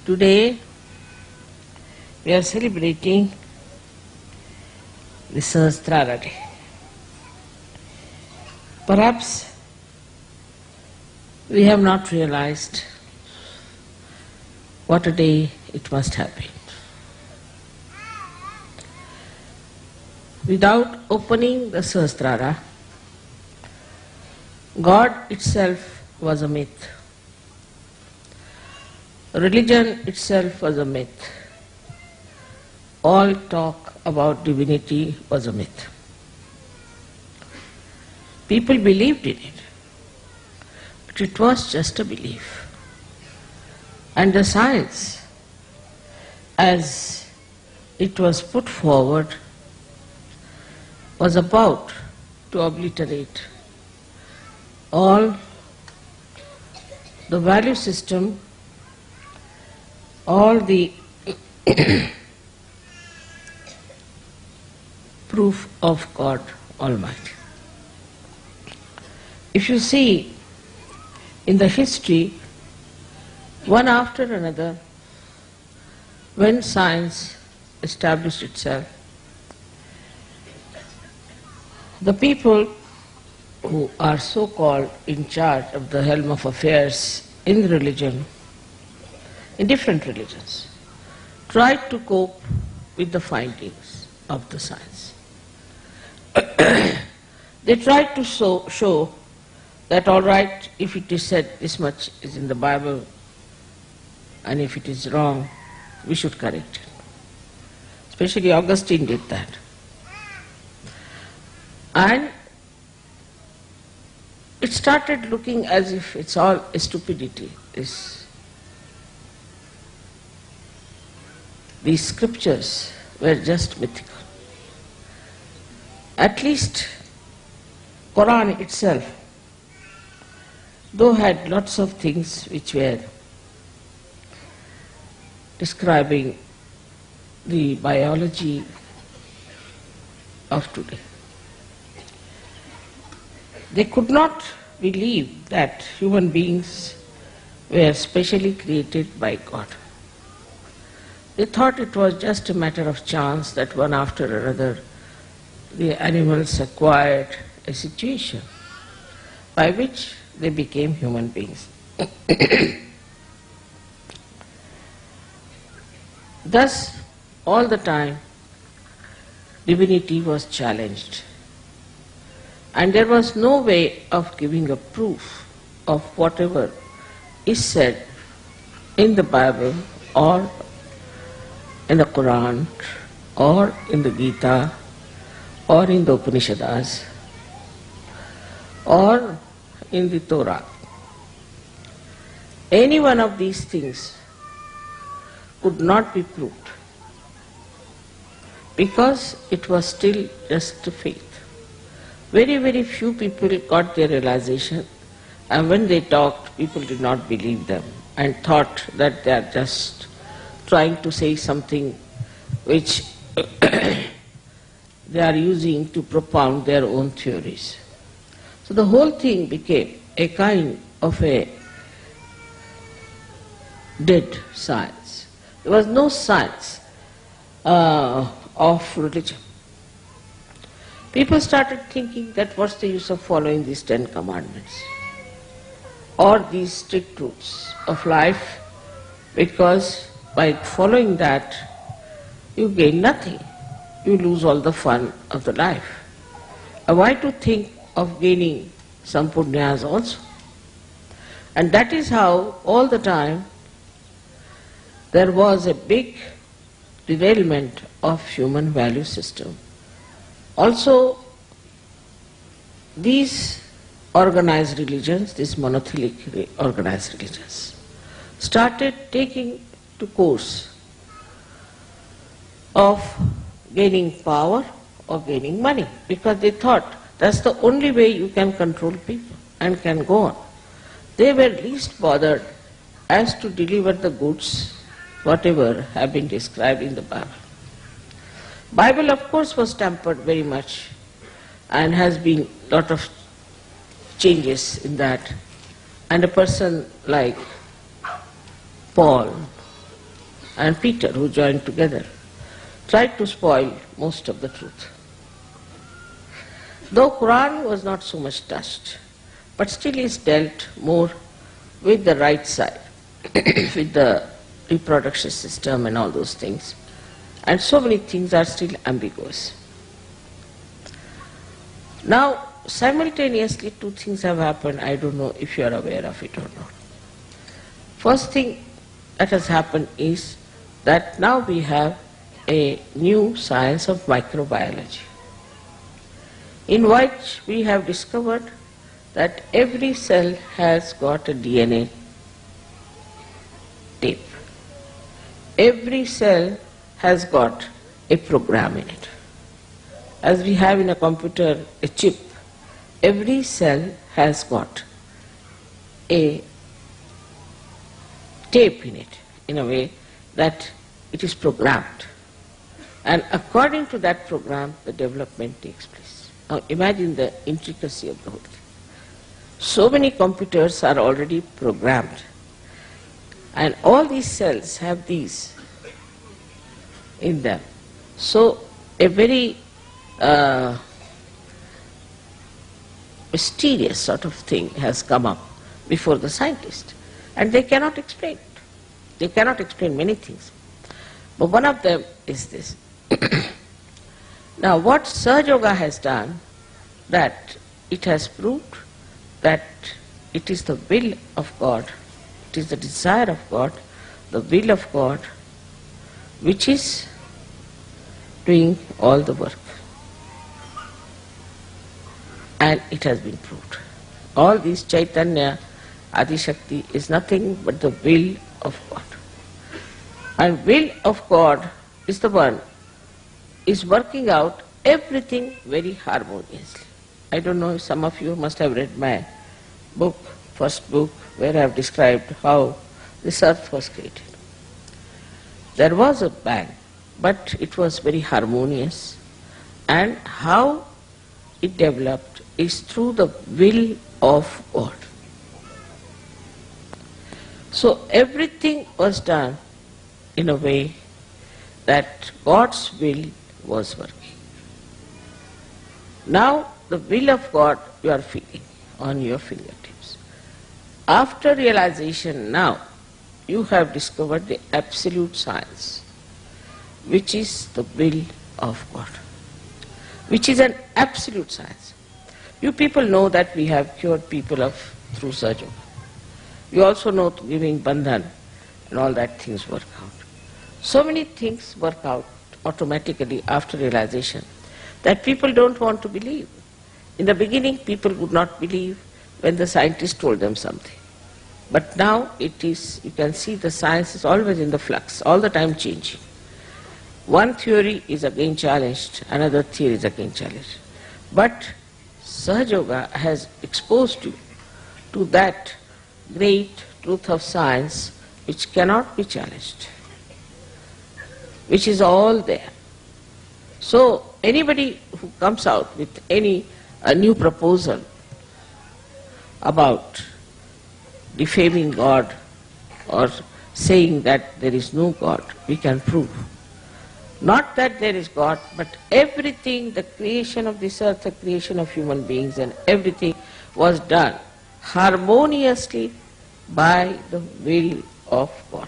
Today we are celebrating the Sahasrara day. Perhaps we have not realized what a day it must have been. Without opening the Sahasrara, God itself was a myth. Religion itself was a myth. All talk about divinity was a myth. People believed in it, but it was just a belief. And the science, as it was put forward, was about to obliterate all the value system, all the proof of God Almighty. If you see in the history, one after another, when science established itself, the people who are so-called in charge of the helm of affairs in religion, in different religions, tried to cope with the findings of the science. They tried to show that all right, if it is said this much is in the Bible, and if it is wrong, we should correct it. Especially Augustine did that. And it started looking as if it's all a stupidity. These scriptures were just mythical. At least Quran itself, though had lots of things which were describing the biology of today, they could not believe that human beings were specially created by God. They thought it was just a matter of chance that one after another the animals acquired a situation by which they became human beings. Thus, all the time, divinity was challenged. And there was no way of giving a proof of whatever is said in the Bible or in the Quran or in the Gita or in the Upanishads or in the Torah. Any one of these things could not be proved because it was still just a faith. Very, very few people got their realization, and when they talked, people did not believe them and thought that they are just trying to say something which they are using to propound their own theories. So the whole thing became a kind of a dead science. There was no science of religion. People started thinking that what's the use of following these 10 commandments or these strict rules of life, because by following that you gain nothing. You lose all the fun of the life. And why to think of gaining some punyas also? And that is how all the time there was a big derailment of human value system. Also, these organized religions, these monotheistic organized religions, started taking to course of gaining power or gaining money, because they thought that's the only way you can control people and can go on. They were least bothered as to deliver the goods, whatever have been described in the Bible. Bible, of course, was tampered very much and has been lot of changes in that. And a person like Paul and Peter, who joined together, tried to spoil most of the truth. Though Quran was not so much touched, but still is dealt more with the right side, with the reproduction system and all those things. And so many things are still ambiguous. Now, simultaneously two things have happened. I don't know if you are aware of it or not. First thing that has happened is that now we have a new science of microbiology, in which we have discovered that every cell has got a DNA tape. Every cell has got a program in it. As we have in a computer a chip, every cell has got a tape in it, in a way that it is programmed. And according to that program, the development takes place. Now imagine the intricacy of the whole thing. So many computers are already programmed, and all these cells have these in them. So a very mysterious sort of thing has come up before the scientists, and they cannot explain it. They cannot explain many things. But one of them is this. Now what Sahaja Yoga has done, that it has proved that it is the will of God, it is the desire of God, the will of God, which is doing all the work. And it has been proved. All these Chaitanya, Adi Shakti is nothing but the will of God. And will of God is the one is working out everything very harmoniously. I don't know if some of you must have read my book, first book, where I have described how this earth was created. There was a bang, but it was very harmonious, and how it developed is through the will of God. So everything was done in a way that God's will was working. Now the will of God you are feeling on your fingertips. After realization now, you have discovered the absolute science, which is the will of God, which is an absolute science. You people know that we have cured people through Sahaja Yoga. You also know giving bandhan and all that things work out. So many things work out automatically after realization that people don't want to believe. In the beginning, people would not believe when the scientists told them something. But now it is, you can see the science is always in the flux, all the time changing. One theory is again challenged, another theory is again challenged. But Sahaja Yoga has exposed you to that great truth of science which cannot be challenged, which is all there. So anybody who comes out with a new proposal about defaming God or saying that there is no God, we can prove. Not that there is God, but everything, the creation of this earth, the creation of human beings and everything was done harmoniously by the will of God.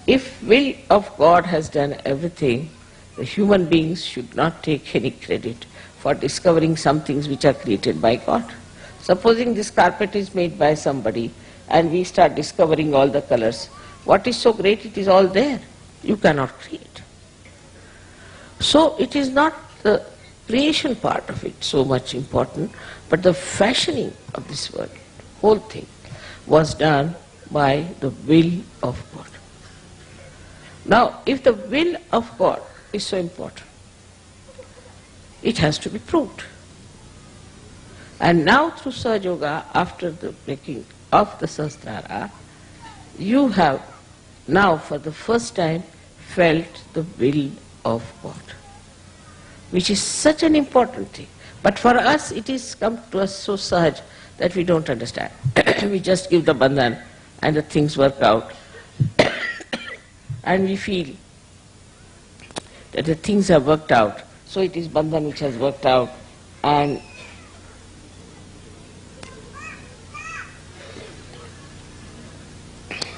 If will of God has done everything, the human beings should not take any credit for discovering some things which are created by God. Supposing this carpet is made by somebody and we start discovering all the colors, what is so great? It is all there. You cannot create. So it is not the creation part of it so much important, but the fashioning of this world, whole thing, was done by the will of God. Now, if the will of God is so important, it has to be proved. And now through Sahaja Yoga, after the breaking of the Sahasrara, you have now for the first time felt the will of God, which is such an important thing. But for us, it is come to us so sahaj that we don't understand. We just give the bandhan and the things work out and we feel that the things have worked out. So it is bandhan which has worked out, and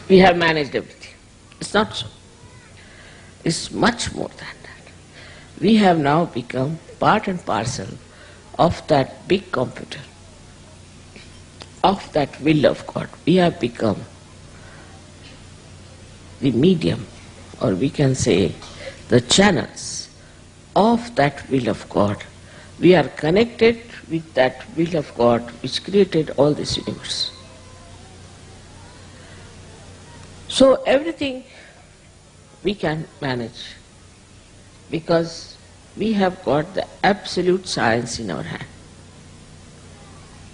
we have managed everything. It's not so. It's much more than that. We have now become part and parcel of that big computer, of that will of God. We have become the medium, or we can say the channels of that will of God. We are connected with that will of God which created all this universe. So everything we can manage because we have got the absolute science in our hand.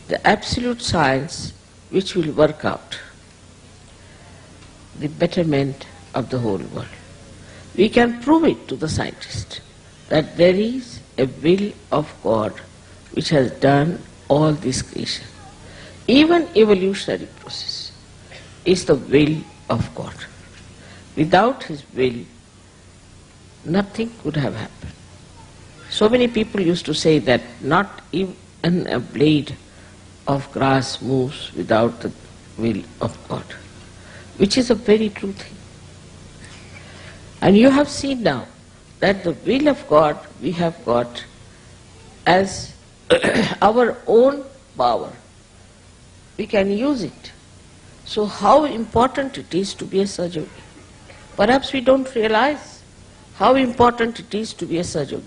The absolute science which will work out the betterment of the whole world. We can prove it to the scientist that there is a will of God which has done all this creation. Even evolutionary process is the will of God. Without His will, nothing could have happened. So many people used to say that not even a blade of grass moves without the will of God, which is a very true thing. And you have seen now that the will of God we have got as our own power. We can use it. So how important it is to be a Sahaja. Perhaps we don't realize how important it is to be a Sahaja.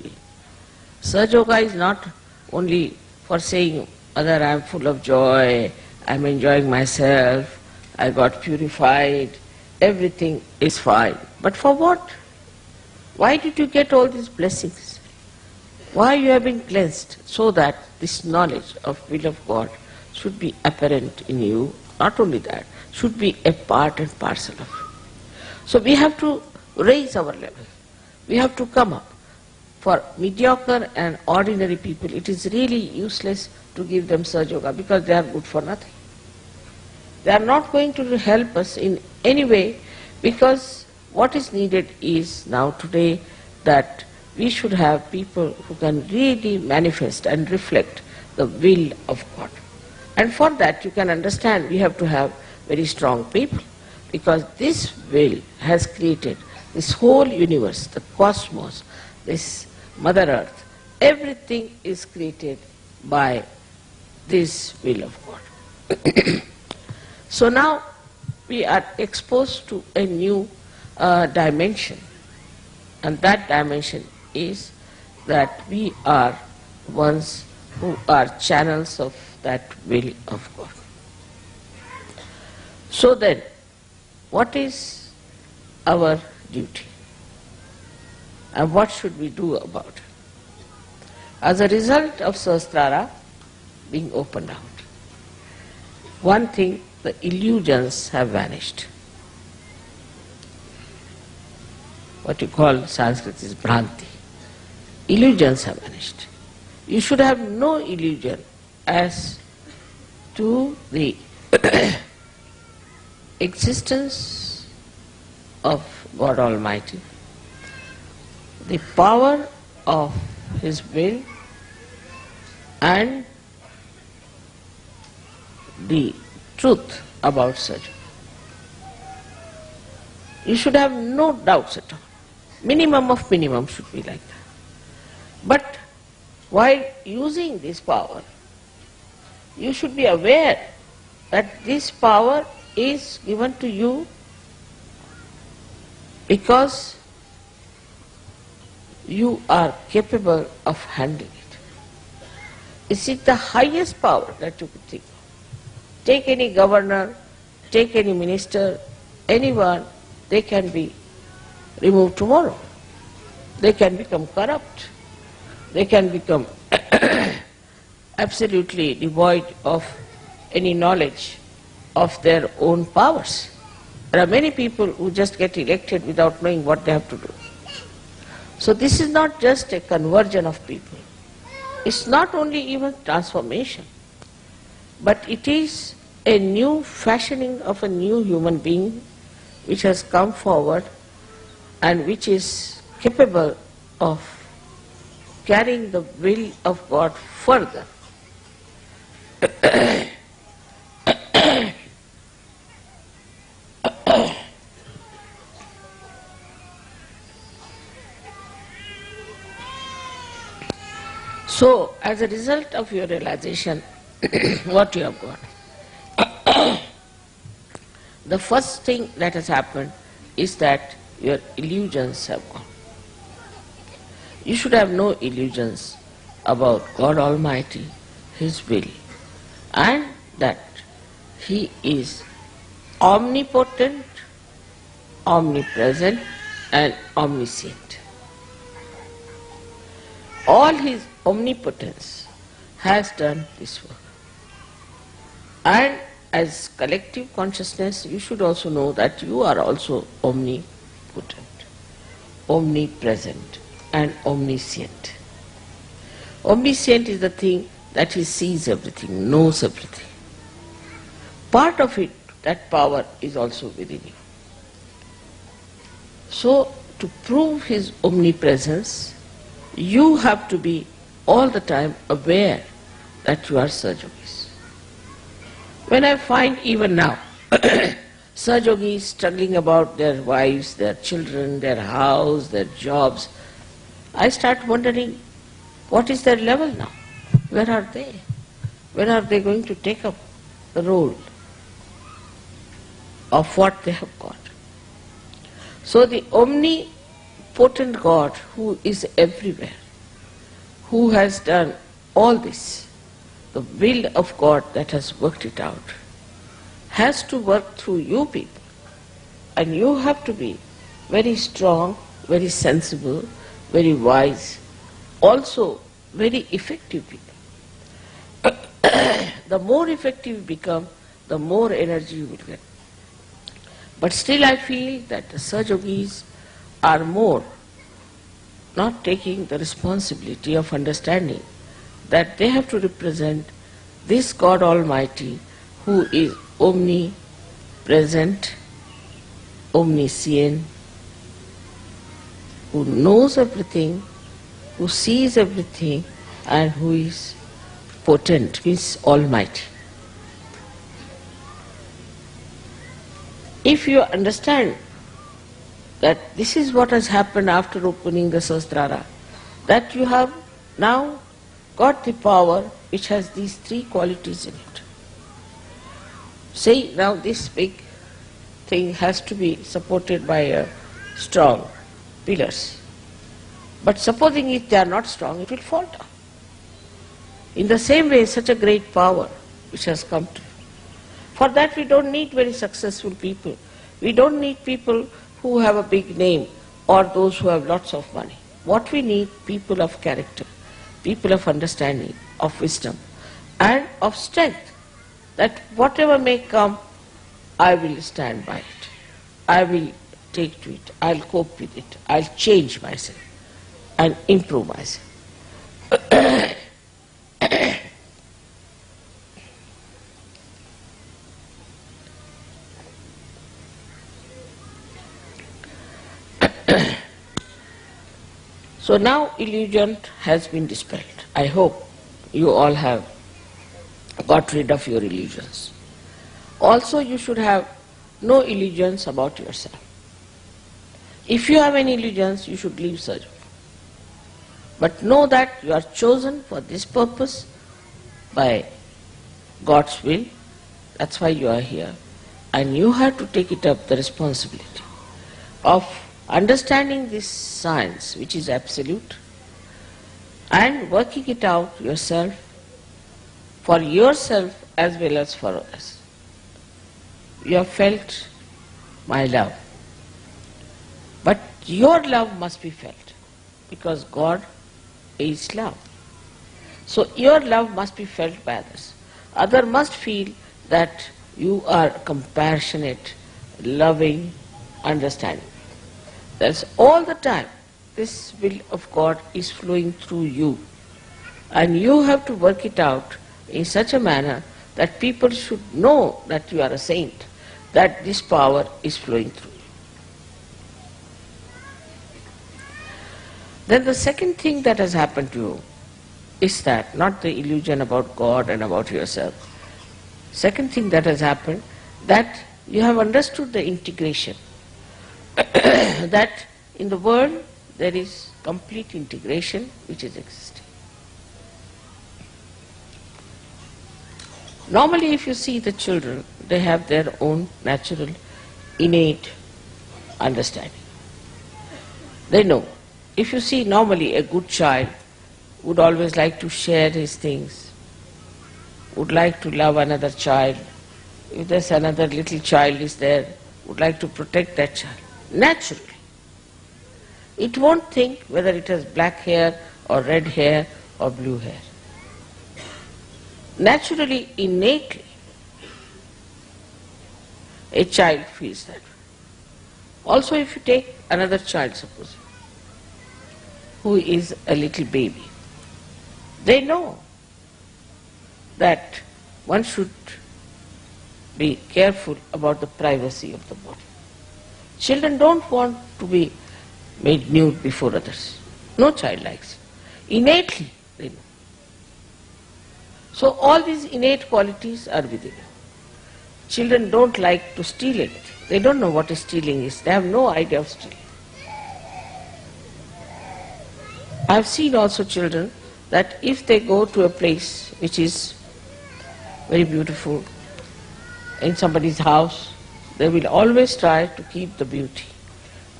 Sahaja is not only for saying, Mother, I am full of joy, I am enjoying myself, I got purified, everything is fine. But for what? Why did you get all these blessings? Why you have been cleansed? So that this knowledge of will of God should be apparent in you. Not only that, should be a part and parcel of you. So we have to raise our level. We have to come up. For mediocre and ordinary people, it is really useless to give them Sahaja Yoga because they are good for nothing. They are not going to help us in any way, because what is needed is now today that we should have people who can really manifest and reflect the will of God. And for that you can understand we have to have very strong people, because this will has created this whole universe, the cosmos, this Mother Earth. Everything is created by this will of God. So now we are exposed to a new dimension, and that dimension is that we are ones who are channels of that will of God. So then, what is our duty? And what should we do about it? As a result of Sahasrara being opened out, one thing, the illusions have vanished. What you call Sanskrit is Bhranti. Illusions have vanished. You should have no illusion as to the existence of God Almighty, the power of His will, and the truth about Sahaja. You should have no doubts at all. Minimum of minimum should be like that. But while using this power, you should be aware that this power is given to you because you are capable of handling it. Is it the highest power that you could think of? Take any governor, take any minister, anyone, they can be removed tomorrow. They can become corrupt. They can become absolutely devoid of any knowledge of their own powers. There are many people who just get elected without knowing what they have to do. So this is not just a conversion of people. It's not only even transformation, but it is a new fashioning of a new human being which has come forward and which is capable of carrying the will of God further. So, as a result of your realization, what you have got? The first thing that has happened is that your illusions have gone. You should have no illusions about God Almighty, His will, and that He is omnipotent, omnipresent, and omniscient. All His omnipotence has done this work. And as collective consciousness, you should also know that you are also omnipotent, omnipresent, and omniscient. Omniscient is the thing that He sees everything, knows everything. Part of it, that power is also within you. So, to prove His omnipresence, you have to be all the time aware that you are Sahajogis. When I find even now Sahajogis struggling about their wives, their children, their house, their jobs, I start wondering, what is their level now? Where are they? When are they going to take up the role of what they have got? So the omnipotent God who is everywhere, who has done all this, the will of God that has worked it out, has to work through you people. And you have to be very strong, very sensible, very wise, also very effective people. The more effective you become, the more energy you will get. But still I feel that the Sahajogis are more not taking the responsibility of understanding that they have to represent this God Almighty who is omnipresent, omniscient, who knows everything, who sees everything, and who is potent, means almighty. If you understand that this is what has happened after opening the Sahasrara, that you have now got the power which has these three qualities in it. See, now this big thing has to be supported by a strong pillars. But supposing if they are not strong, it will fall down. In the same way, such a great power which has come to you. For that we don't need very successful people. We don't need people who have a big name or those who have lots of money. What we need, people of character, people of understanding, of wisdom, and of strength, that whatever may come, I will stand by it. I will take to it. I'll cope with it. I'll change myself and improve myself. So now illusion has been dispelled. I hope you all have got rid of your illusions. Also you should have no illusions about yourself. If you have any illusions, you should leave surgery. But know that you are chosen for this purpose by God's will. That's why you are here. And you have to take it up, the responsibility of understanding this science which is absolute and working it out yourself, for yourself as well as for others. You have felt my love, but your love must be felt because God is love. So your love must be felt by others. Others must feel that you are compassionate, loving, understanding. That's all the time this will of God is flowing through you. And you have to work it out in such a manner that people should know that you are a saint, that this power is flowing through Then the second thing that has happened to you is that, not the illusion about God and about yourself. Second thing that has happened, that you have understood the integration. That in the world there is complete integration which is existing. Normally if you see the children, they have their own natural, innate understanding. They know. If you see normally a good child would always like to share his things, would like to love another child. If there's another little child is there, would like to protect that child. Naturally. It won't think whether it has black hair or red hair or blue hair. Naturally, innately, a child feels that way. Also, if you take another child, suppose, who is a little baby, they know that one should be careful about the privacy of the body. Children don't want to be made nude before others. No child likes it. Innately, they know. So all these innate qualities are within you. Children don't like to steal anything. They don't know what stealing is. They have no idea of stealing. I have seen also children that if they go to a place which is very beautiful, in somebody's house, they will always try to keep the beauty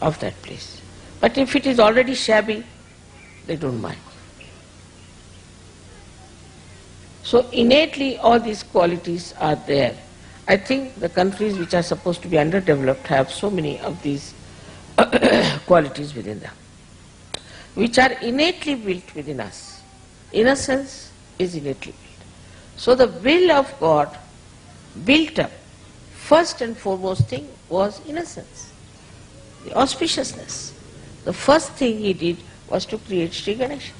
of that place. But if it is already shabby, they don't mind. So innately all these qualities are there. I think the countries which are supposed to be underdeveloped have so many of these qualities within them, which are innately built within us. Innocence is innately built. So the will of God built up, first and foremost thing was innocence, the auspiciousness. The first thing he did was to create Shri Ganesha.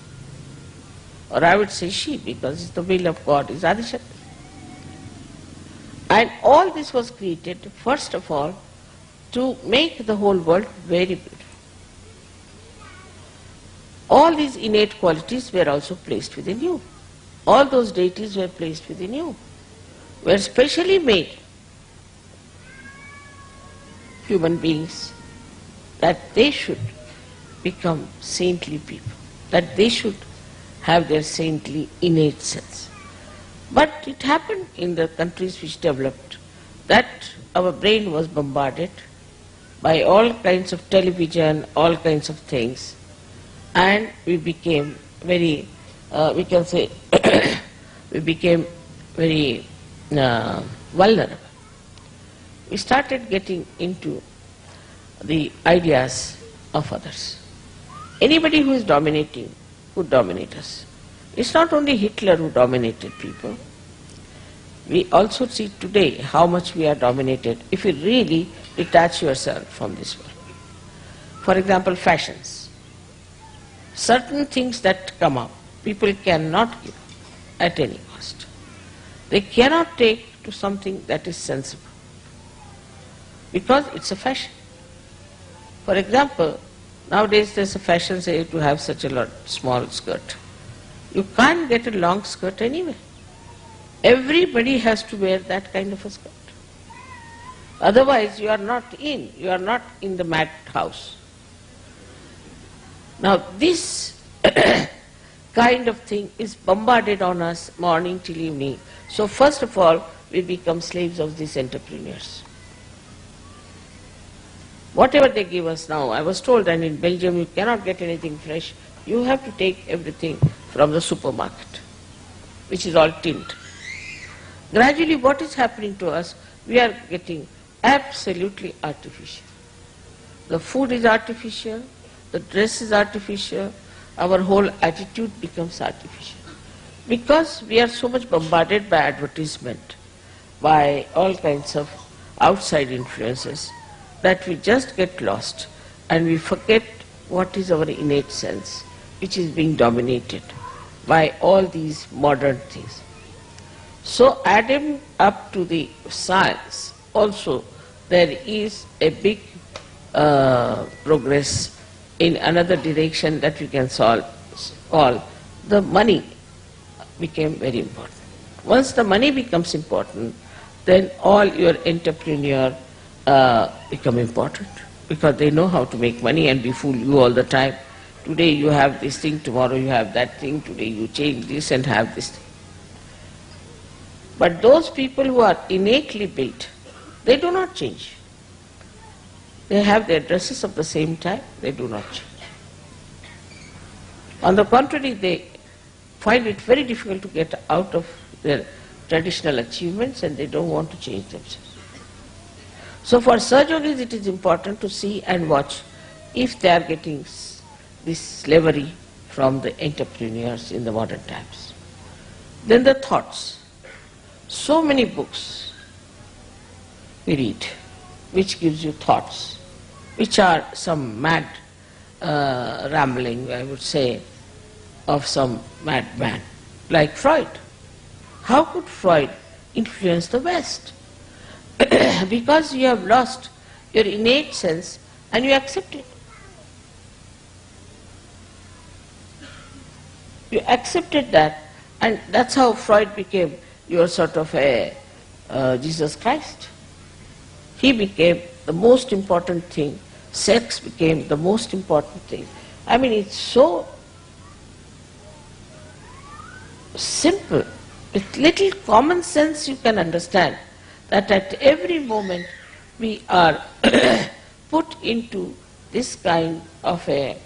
Or I would say Shri, because the will of God is Adishakti. And all this was created, first of all, to make the whole world very beautiful. All these innate qualities were also placed within you. All those deities were placed within you, were specially made human beings, that they should become saintly people, that they should have their saintly innate sense. But it happened in the countries which developed that our brain was bombarded by all kinds of television, all kinds of things, and we became very, we can say, we became very vulnerable. We started getting into the ideas of others. Anybody who is dominating would dominate us. It's not only Hitler who dominated people. We also see today how much we are dominated if you really detach yourself from this world. For example, fashions. Certain things that come up, people cannot give at any cost. They cannot take to something that is sensible, because it's a fashion. For example, nowadays there's a fashion, say, to have such a small skirt. You can't get a long skirt anyway. Everybody has to wear that kind of a skirt. Otherwise you are not in the madhouse. Now this kind of thing is bombarded on us morning till evening. So first of all, we become slaves of these entrepreneurs. Whatever they give us now, I was told that in Belgium you cannot get anything fresh. You have to take everything from the supermarket, which is all tinned. Gradually what is happening to us, we are getting absolutely artificial. The food is artificial, the dress is artificial, our whole attitude becomes artificial. Because we are so much bombarded by advertisement, by all kinds of outside influences, that we just get lost and we forget what is our innate sense, which is being dominated by all these modern things. So adding up to the science, also there is a big progress in another direction that we can solve, all, the money became very important. Once the money becomes important, then all your entrepreneur become important, because they know how to make money and befool you all the time. Today you have this thing, tomorrow you have that thing, today you change this and have this thing. But those people who are innately built, they do not change. They have their dresses of the same type, they do not change. On the contrary, they find it very difficult to get out of their traditional achievements and they don't want to change themselves. So for Sahajogis it is important to see and watch if they are getting this slavery from the entrepreneurs in the modern times. Then the thoughts. So many books we read which gives you thoughts, which are some mad rambling, I would say, of some madman, like Freud. How could Freud influence the West? Because you have lost your innate sense and you accept it. You accepted that, and that's how Freud became your sort of a Jesus Christ. He became the most important thing. Sex became the most important thing. I mean, it's so simple. With little common sense you can understand that at every moment we are put into this kind of a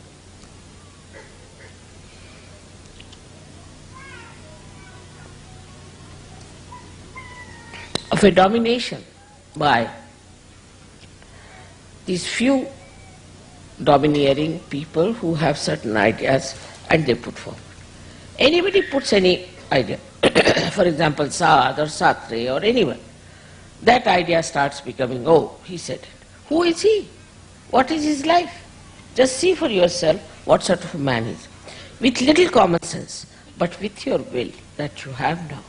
domination by these few domineering people who have certain ideas and they put forward. Anybody puts any idea, for example Saad or Sartre or anyone, that idea starts becoming, oh, he said it. Who is he? What is his life? Just see for yourself what sort of a man he is. With little common sense, but with your will that you have now,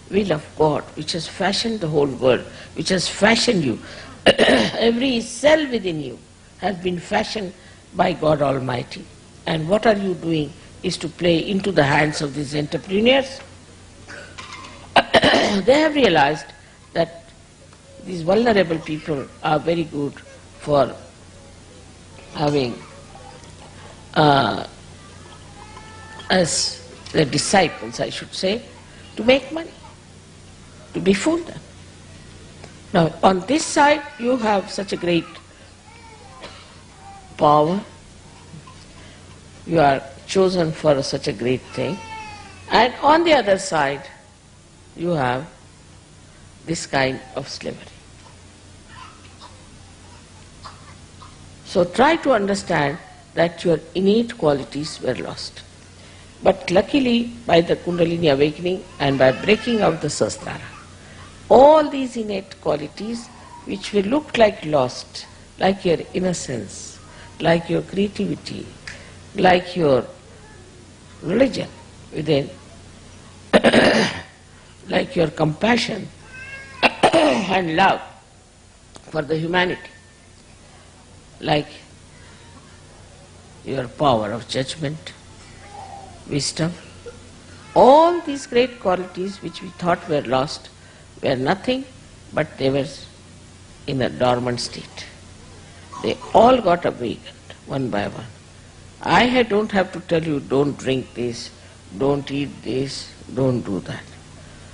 will of God, which has fashioned the whole world, which has fashioned you, every cell within you has been fashioned by God Almighty. And what are you doing is to play into the hands of these entrepreneurs. They have realized that these vulnerable people are very good for having as their disciples, I should say, to make money, to befool them. Now, on this side, you have such a great power. You are chosen for such a great thing. And on the other side, you have this kind of slavery. So try to understand that your innate qualities were lost. But luckily, by the Kundalini awakening and by breaking out the Sahasrara, all these innate qualities which will look like lost, like your innocence, like your creativity, like your religion within, like your compassion and love for the humanity, like your power of judgment, wisdom, all these great qualities which we thought were lost were nothing but they were in a dormant state. They all got awakened one by one. I don't have to tell you, don't drink this, don't eat this, don't do that.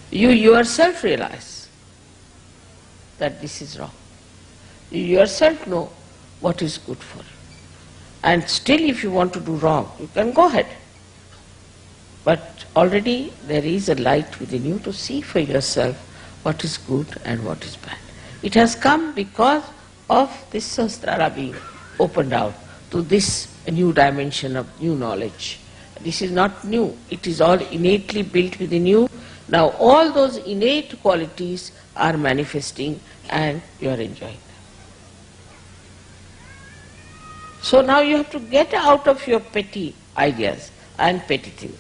You yourself realize that this is wrong. You yourself know what is good for you. And still if you want to do wrong, you can go ahead. But already there is a light within you to see for yourself what is good and what is bad. It has come because of this Sahasrara being opened out to this new dimension of new knowledge. This is not new, it is all innately built within you. Now all those innate qualities are manifesting and you are enjoying them. So now you have to get out of your petty ideas and petty things.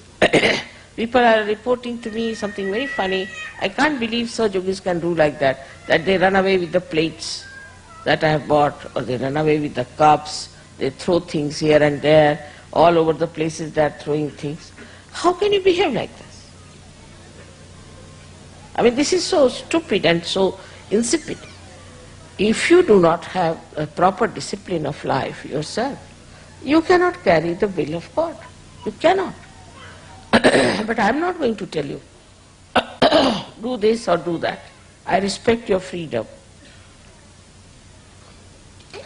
People are reporting to me something very funny. I can't believe Sahajogis can do like that they run away with the plates that I have bought, or they run away with the cups, they throw things here and there, all over the places they are throwing things. How can you behave like this? I mean, this is so stupid and so insipid. If you do not have a proper discipline of life yourself, you cannot carry the will of God. You cannot. But I am not going to tell you, do this or do that. I respect your freedom.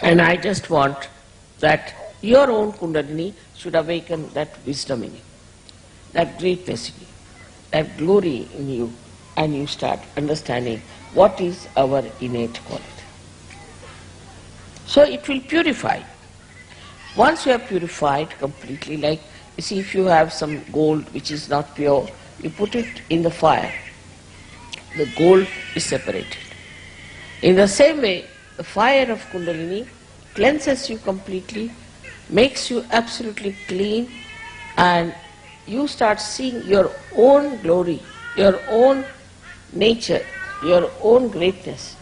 And I just want that your own Kundalini should awaken that wisdom in you, that greatness in you, that glory in you, and you start understanding what is our innate quality. So it will purify. Once you are purified completely, like you see, if you have some gold which is not pure, you put it in the fire, the gold is separated. In the same way, the fire of Kundalini cleanses you completely, makes you absolutely clean, and you start seeing your own glory, your own nature, your own greatness.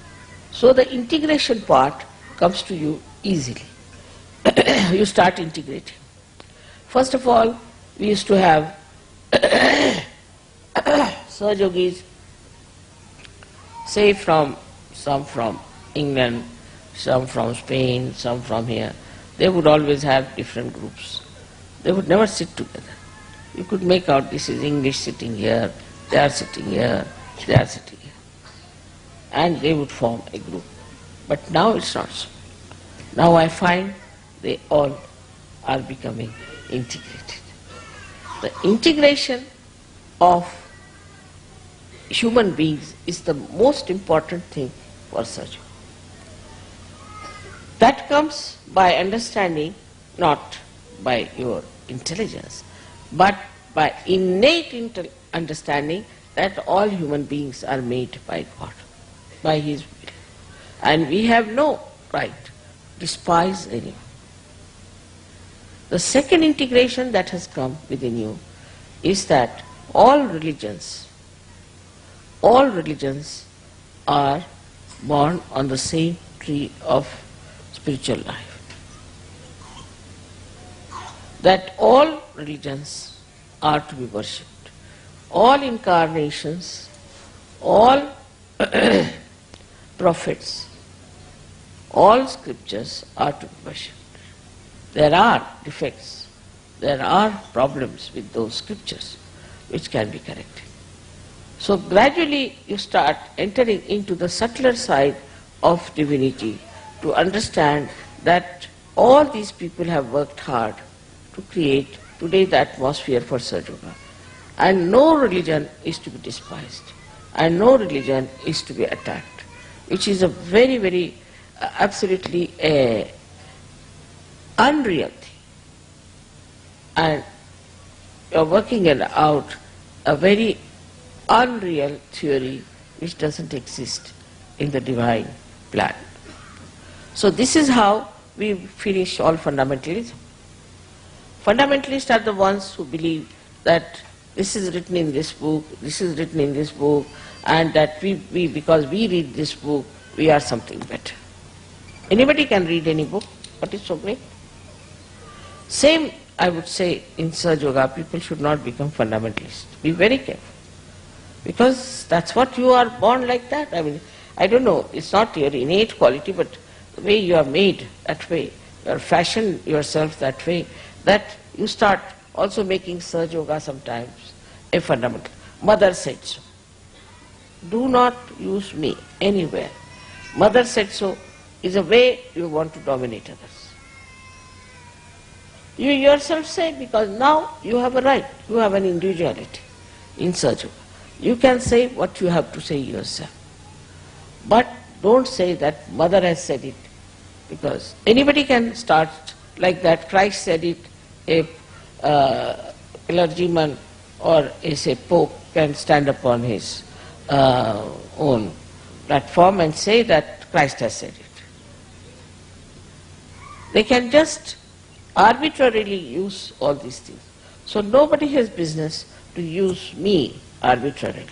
So the integration part comes to you easily. You start integrating. First of all, we used to have Sahajogis, say some from England, some from Spain, some from here. They would always have different groups. They would never sit together. You could make out this is English sitting here, they are sitting here, they are sitting here. And they would form a group. But now it's not so. Now I find they all are becoming integrated. The integration of human beings is the most important thing for surgery. That comes by understanding, not by your intelligence, but by innate understanding that all human beings are made by God, by His will. And we have no right to despise anyone. The second integration that has come within you is that all religions are born on the same tree of spiritual life. That all religions are to be worshipped. All incarnations, all prophets, all scriptures are to be worshipped. There are defects, there are problems with those scriptures which can be corrected. So gradually you start entering into the subtler side of divinity to understand that all these people have worked hard to create today the atmosphere for Sahaja Yoga. And no religion is to be despised, and no religion is to be attacked, which is a very, very absolutely unreal thing. And you are working out a very unreal theory which doesn't exist in the divine plan. So this is how we finish all fundamentalism. Fundamentalists are the ones who believe that this is written in this book, this is written in this book, and that we because we read this book, we are something better. Anybody can read any book. What is so great? Same, I would say, in Sahaja Yoga, people should not become fundamentalists. Be very careful. Because that's what you are born like that. I mean, I don't know, it's not your innate quality, but the way you are made that way, you are fashioned yourself that way, that you start also making Sahaja Yoga sometimes a fundamental. Mother said so. Do not use me anywhere. Mother said so is a way you want to dominate others. You yourself say, because now you have a right, you have an individuality in Sahaja Yoga. You can say what you have to say yourself. But don't say that Mother has said it, because anybody can start like that. Christ said it, a clergyman or a Pope can stand upon his own platform and say that Christ has said it. They can just arbitrarily use all these things. So nobody has business to use me arbitrarily.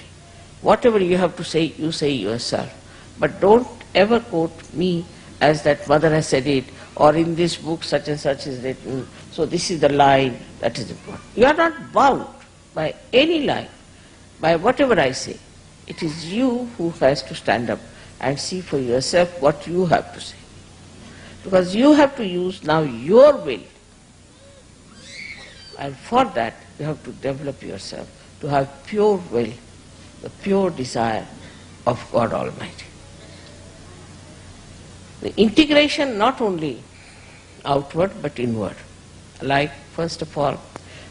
Whatever you have to say, you say yourself. But don't ever quote me as that Mother has said it, or in this book such and such is written, so this is the line that is important. You are not bound by any line, by whatever I say. It is you who has to stand up and see for yourself what you have to say. Because you have to use now your will. And for that you have to develop yourself to have pure will, the pure desire of God Almighty. The integration not only outward but inward. Like, first of all,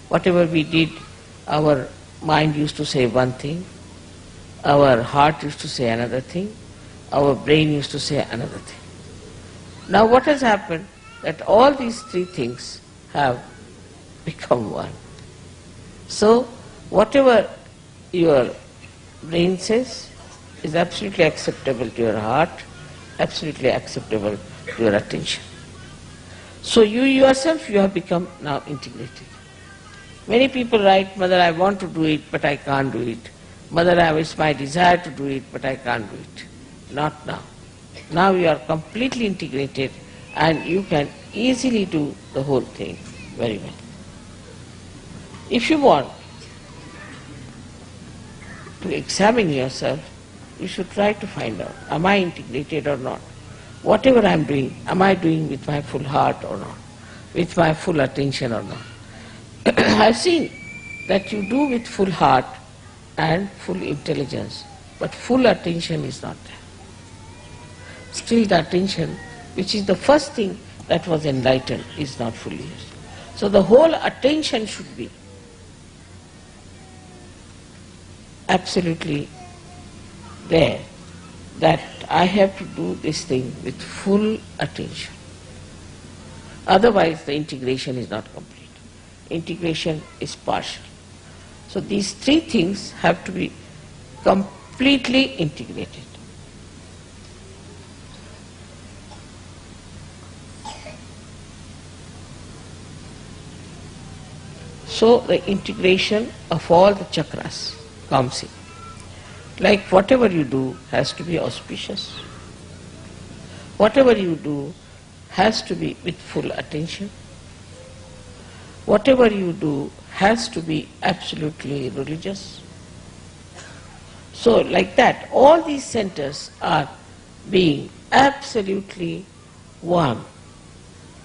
whatever we did, our mind used to say one thing, our heart used to say another thing, our brain used to say another thing. Now what has happened, that all these three things have become one. So whatever your brain says is absolutely acceptable to your heart, absolutely acceptable to your attention. So you yourself, you have become now integrated. Many people write, Mother, I want to do it, but I can't do it. Mother, it's my desire to do it, but I can't do it. Not now. Now you are completely integrated and you can easily do the whole thing very well. If you want to examine yourself, you should try to find out, am I integrated or not? Whatever I am doing, am I doing with my full heart or not? With my full attention or not? I have seen that you do with full heart and full intelligence, but full attention is not there. Still the attention, which is the first thing that was enlightened, is not fully used. So the whole attention should be absolutely there, that I have to do this thing with full attention. Otherwise the integration is not complete. Integration is partial. So these three things have to be completely integrated. So the integration of all the chakras comes in. Like whatever you do has to be auspicious. Whatever you do has to be with full attention. Whatever you do has to be absolutely religious. So like that, all these centers are being absolutely one,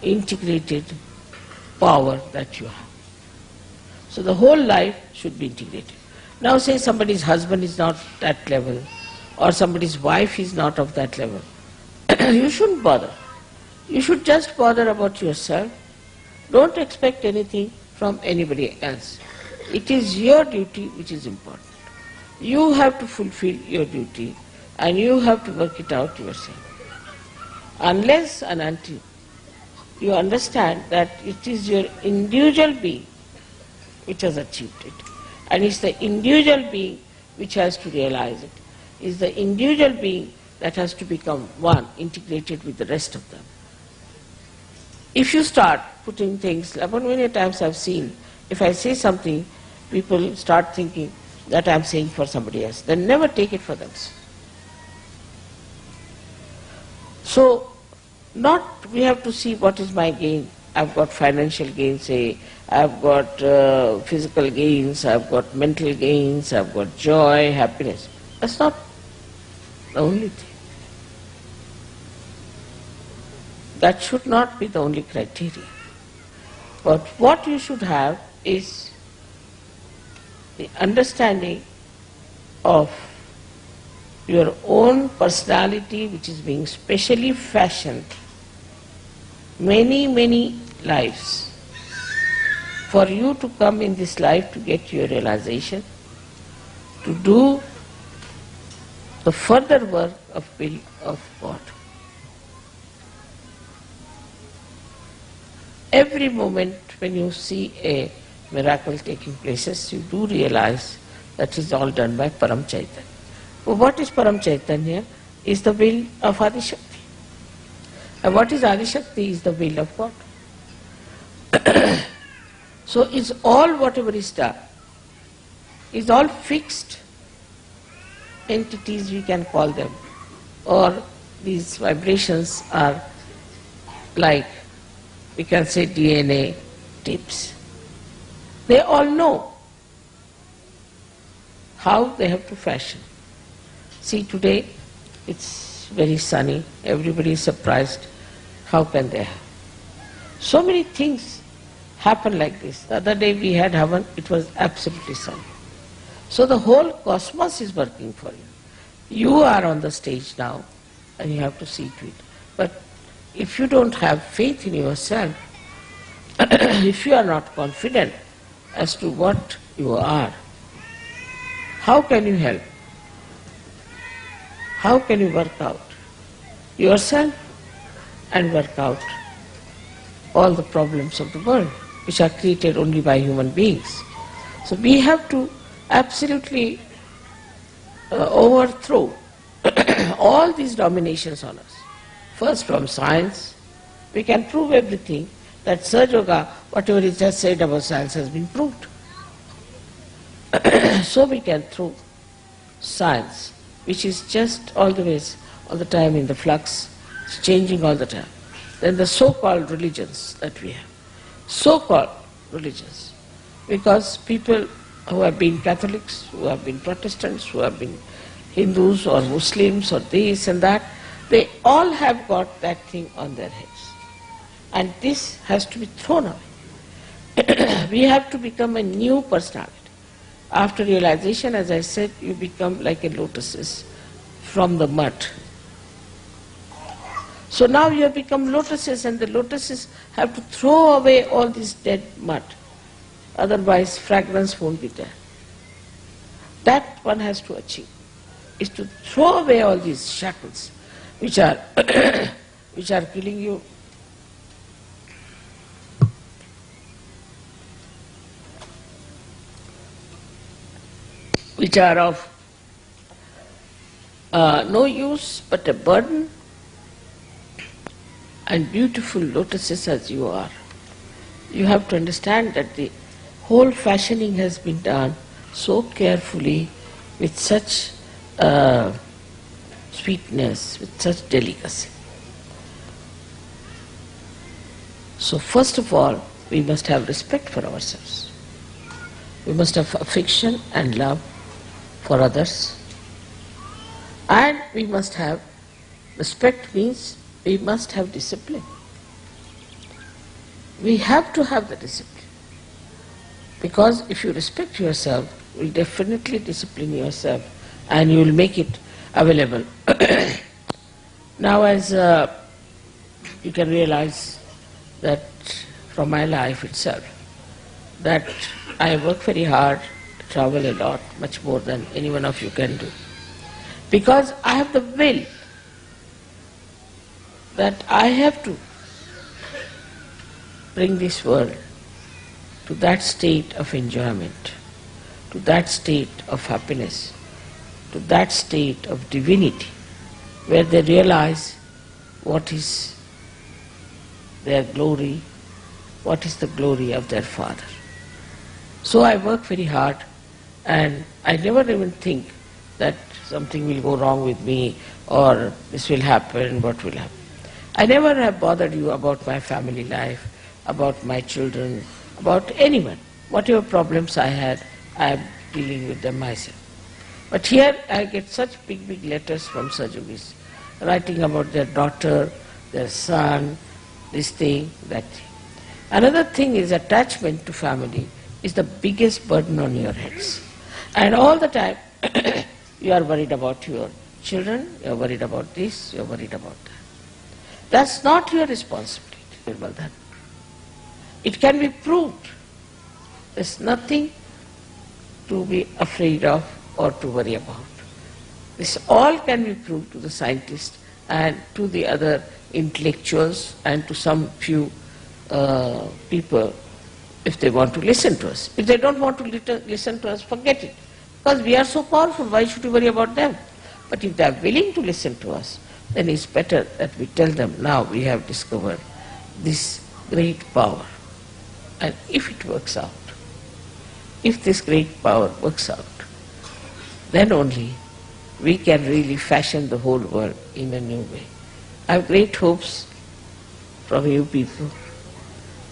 integrated power that you have. So the whole life should be integrated. Now say somebody's husband is not that level, or somebody's wife is not of that level. You shouldn't bother. You should just bother about yourself. Don't expect anything from anybody else. It is your duty which is important. You have to fulfill your duty and you have to work it out yourself. Unless and until you understand that it is your individual being which has achieved it, and it's the individual being which has to realize it. It's the individual being that has to become one, integrated with the rest of them. If you start putting things, many times I've seen, if I say something, people start thinking that I'm saying for somebody else. They never take it for themselves. So, we have to see what is my gain. I've got financial gain, say, I've got physical gains, I've got mental gains, I've got joy, happiness. That's not the only thing. That should not be the only criteria. But what you should have is the understanding of your own personality, which is being specially fashioned many, many lives for you to come in this life to get your realization, to do the further work of will of God. Every moment when you see a miracle taking place, you do realize that is all done by Param Chaitanya. Well, what is Param Chaitanya? Is the will of Adi Shakti. And what is Adi Shakti? Is the will of God. So it's all whatever is done, is all fixed entities, we can call them, or these vibrations are like we can say DNA tips. They all know how they have to fashion. See, today it's very sunny, everybody is surprised. How can they have? So many things happen like this. The other day we had Havan, it was absolutely sunny. So the whole cosmos is working for you. You are on the stage now and you have to see to it. But if you don't have faith in yourself, if you are not confident as to what you are, how can you help? How can you work out yourself and work out all the problems of the world, which are created only by human beings? So we have to absolutely overthrow all these dominations on us. First from science, we can prove everything, that Sahaja Yoga, whatever is just said about science has been proved. So we can throw science, which is just all the time in the flux, it's changing all the time. Then the so-called religions that we have, so-called religions, because people who have been Catholics, who have been Protestants, who have been Hindus or Muslims or this and that, they all have got that thing on their heads. And this has to be thrown away. We have to become a new personality. After realization, as I said, you become like a lotuses from the mud. So now you have become lotuses, and the lotuses have to throw away all this dead mud. Otherwise fragrance won't be there. That one has to achieve, is to throw away all these shackles which are which are killing you. Which are of no use but a burden, and beautiful lotuses as you are. You have to understand that the whole fashioning has been done so carefully, with such sweetness, with such delicacy. So first of all, we must have respect for ourselves. We must have affection and love for others. And we must have, respect means we must have discipline. We have to have the discipline. Because if you respect yourself, you will definitely discipline yourself and you will make it available. Now as you can realize that from my life itself, that I work very hard, travel a lot, much more than any one of you can do. Because I have the will that I have to bring this world to that state of enjoyment, to that state of happiness, to that state of divinity, where they realize what is their glory, what is the glory of their Father. So I work very hard, and I never even think that something will go wrong with me, or this will happen, what will happen. I never have bothered you about my family life, about my children, about anyone. Whatever problems I had, I am dealing with them myself. But here I get such big, big letters from Sajogis, writing about their daughter, their son, this thing, that thing. Another thing is attachment to family is the biggest burden on your heads. And all the time you are worried about your children, you are worried about this, you are worried about that. That's not your responsibility, Nirmala. It can be proved. There's nothing to be afraid of or to worry about. This all can be proved to the scientists and to the other intellectuals and to some few people if they want to listen to us. If they don't want to listen to us, forget it. Because we are so powerful, why should we worry about them? But if they are willing to listen to us, then it's better that we tell them, now we have discovered this great power. And if it works out, if this great power works out, then only we can really fashion the whole world in a new way. I have great hopes from you people,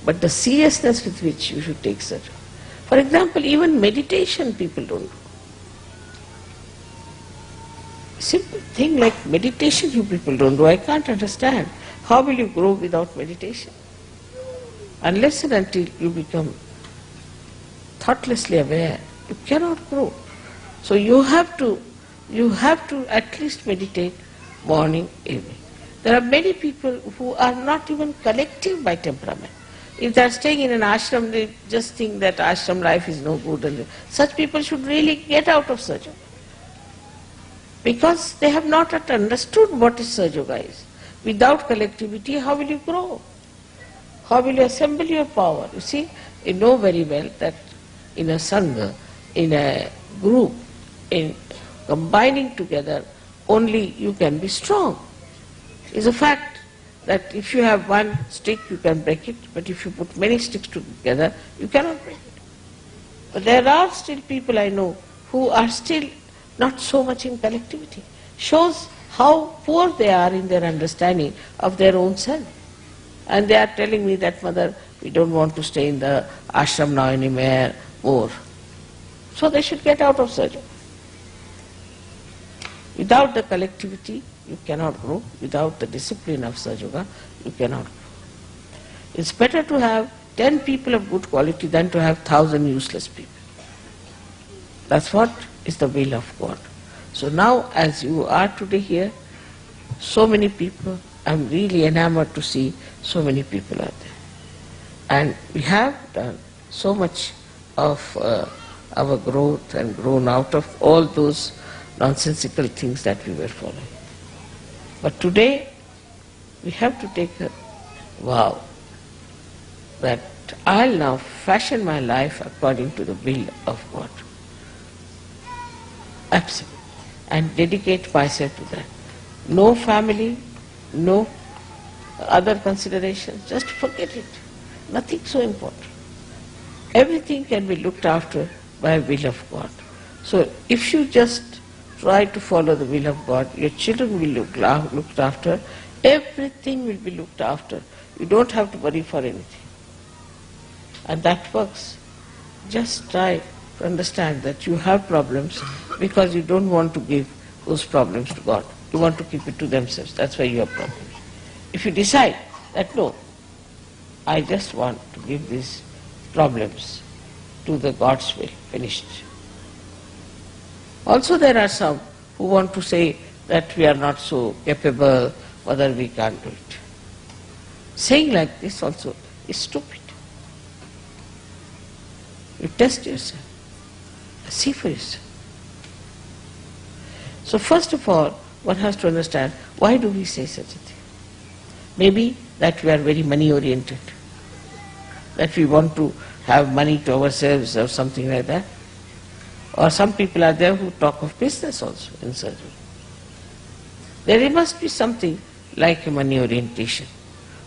but the seriousness with which you should take Sahaja. For example, even meditation people don't do. Simple thing like meditation you people don't do. I can't understand. How will you grow without meditation? Unless and until you become thoughtlessly aware, you cannot grow. So you have to at least meditate morning, evening. There are many people who are not even collective by temperament. If they are staying in an ashram, they just think that ashram life is no good. And such people should really get out of Sahaja. Because they have not yet understood what is Sahaja Yoga is. Without collectivity, how will you grow? How will you assemble your power? You see, you know very well that in a sangha, in a group, in combining together, only you can be strong. It's a fact that if you have one stick, you can break it, but if you put many sticks together, you cannot break it. But there are still people I know who are still not so much in collectivity. Shows how poor they are in their understanding of their own self. And they are telling me that, Mother, we don't want to stay in the ashram now anymore more. So they should get out of Sahaja. Without the collectivity, you cannot grow. Without the discipline of Sahaja Yoga, you cannot grow. It's better to have 10 people of good quality than to have 1,000 useless people. That's what is the will of God. So now, as you are today here, so many people, I'm really enamored to see so many people out there. And we have done so much of our growth and grown out of all those nonsensical things that we were following. But today, we have to take a vow that I'll now fashion my life according to the will of God. Absolutely. And dedicate myself to that. No family, no other considerations, just forget it. Nothing so important. Everything can be looked after by the will of God. So if you just try to follow the will of God, your children will be looked after, everything will be looked after. You don't have to worry for anything. And that works. Just try to understand that you have problems because you don't want to give those problems to God. You want to keep it to themselves. That's why you have problems. If you decide that no, I just want to give these problems to the God's will, finished. Also there are some who want to say that we are not so capable, whether we can't do it. Saying like this also is stupid. You test yourself. See for yourself. So first of all, one has to understand, why do we say such a thing? Maybe that we are very money oriented, that we want to have money to ourselves or something like that. Or some people are there who talk of business also in surgery. There must be something like a money orientation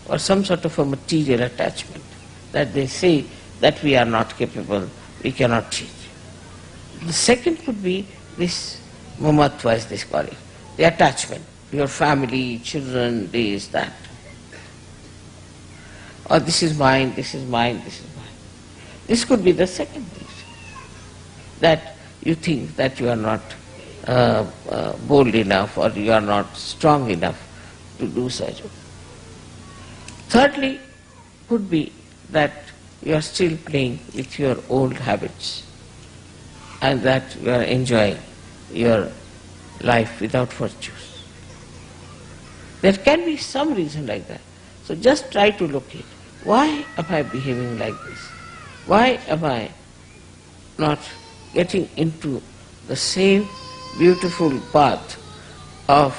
or some sort of a material attachment that they say that we are not capable, we cannot change. The second could be this mamatva, as they call it, the attachment, your family, children, this, that. Or this is mine, this is mine, this is mine. This could be the second reason, that you think that you are not bold enough or you are not strong enough to do such. Thirdly, could be that you are still playing with your old habits and that you are enjoying your life without virtues. There can be some reason like that. So just try to locate, why am I behaving like this? Why am I not getting into the same beautiful path of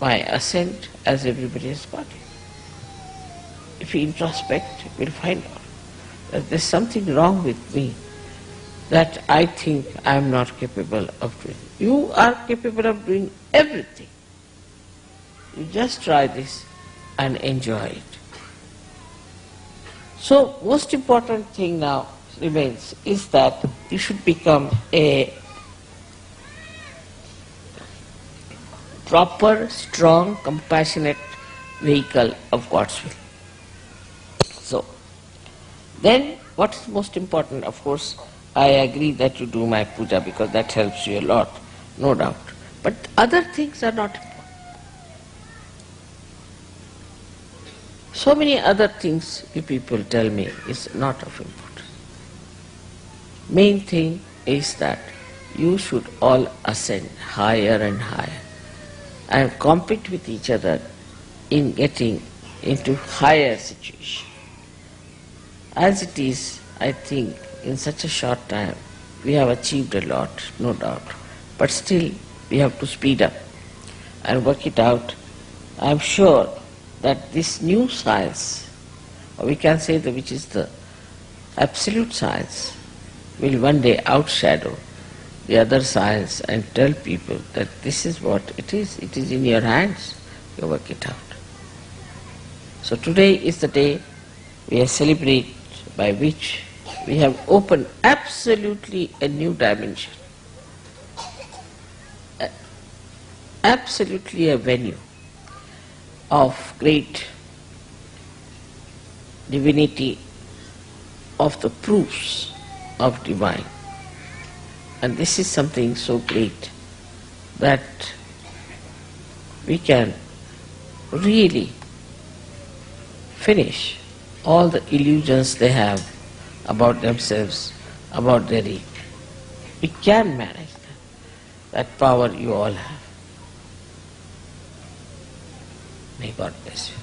my ascent as everybody has got it? If you introspect, you will find out that there is something wrong with me that I think I am not capable of doing. You are capable of doing everything. You just try this and enjoy it. So, most important thing now remains is that you should become a proper, strong, compassionate vehicle of God's will. So, then what's most important, of course, I agree that you do my puja because that helps you a lot, no doubt. But other things are not important. So many other things you people tell me is not of importance. Main thing is that you should all ascend higher and higher and compete with each other in getting into higher situation. As it is, I think, in such a short time, we have achieved a lot, no doubt. But still, we have to speed up and work it out. I am sure that this new science, or we can say that which is the absolute science, will one day outshadow the other science and tell people that this is what it is in your hands, you work it out. So today is the day we celebrate by which we have opened absolutely a new dimension, absolutely a venue of great divinity, of the proofs of divine. And this is something so great that we can really finish all the illusions they have about themselves, about their ego. We can manage that. That power you all have. May God bless you.